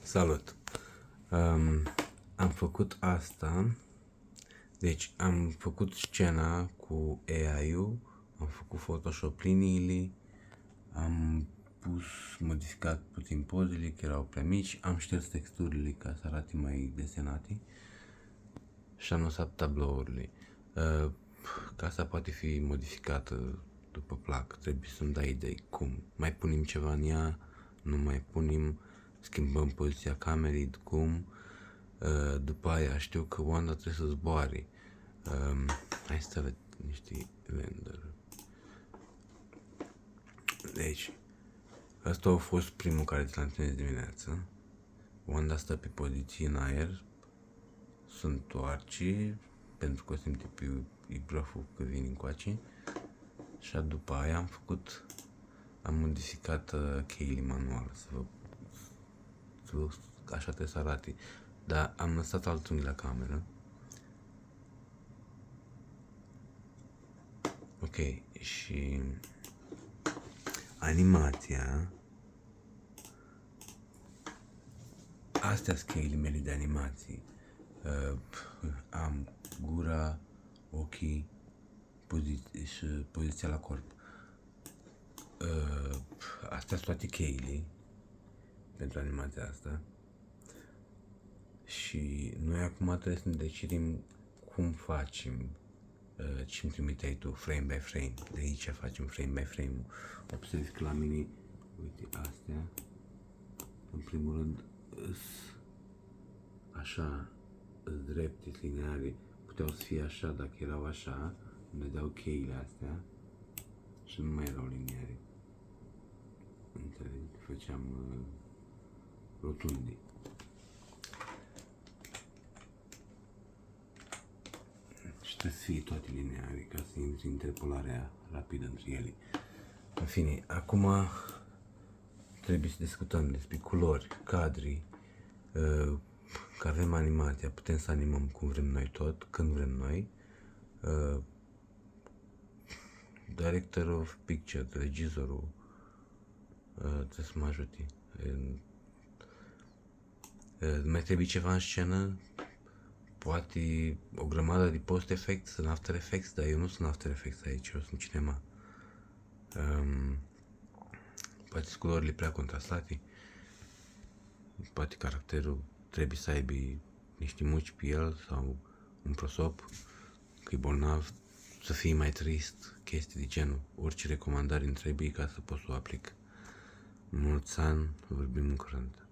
Salut! Am făcut asta, deci am făcut scena cu AI-ul, am făcut Photoshop liniile, am modificat puțin pozele, că erau prea mici, am șters texturile ca să arate mai desenate și am lăsat tablourile. Casa poate fi modificată după plac, trebuie să-mi dai idei cum. Mai punem ceva în ea, nu mai punem, schimbăm poziția camerei, cum. După aia știu că Wanda trebuie să zboare. Hai să văd niște render. Deci, asta a fost primul care ți l-am întâlnit dimineața. Wanda stă pe poziție în aer, se întoarce, pentru că o simte pe ibraful că vine încoace. Și după aia am modificat cheile manual, așa trebuie să arate. Dar am lăsat alt unghi la cameră. Ok, și animația. Astea sunt cheile mele de animații. Am gura, ochii, și poziția la corp. Astea sunt toate cheile pentru animația asta. Și noi acum trebuie să ne decidem cum facem ce îmi trimiteai tu, frame by frame. De aici facem frame by frame. Observi că la mine, uite, astea, în primul rând, așa, drepte, lineare. Puteau să fie așa, dacă erau așa, ne dau cheile astea și nu mai erau lineare. Înțelegi? Făceam rotunde. Și trebuie să fie toate lineare ca să intri interpolarea rapidă între ele. În fine, acum trebuie să discutăm despre culori, cadri, că avem animația, putem să animăm cum vrem noi tot, când vrem noi. Director of picture, regizorul, trebuie să mă ajute. Mai trebuie ceva în scenă, poate o grămadă de post-effects în After Effects, dar eu nu sunt After Effects aici, eu sunt cinema. Poate sunt culorile prea contrastate, poate caracterul trebuie să aibă niște muci pe el sau un prosop, că e bolnav, să fie mai trist, chestii de genul. Orice recomandare îmi trebuie ca să pot să o aplic. Mulți ani, vorbim în curând.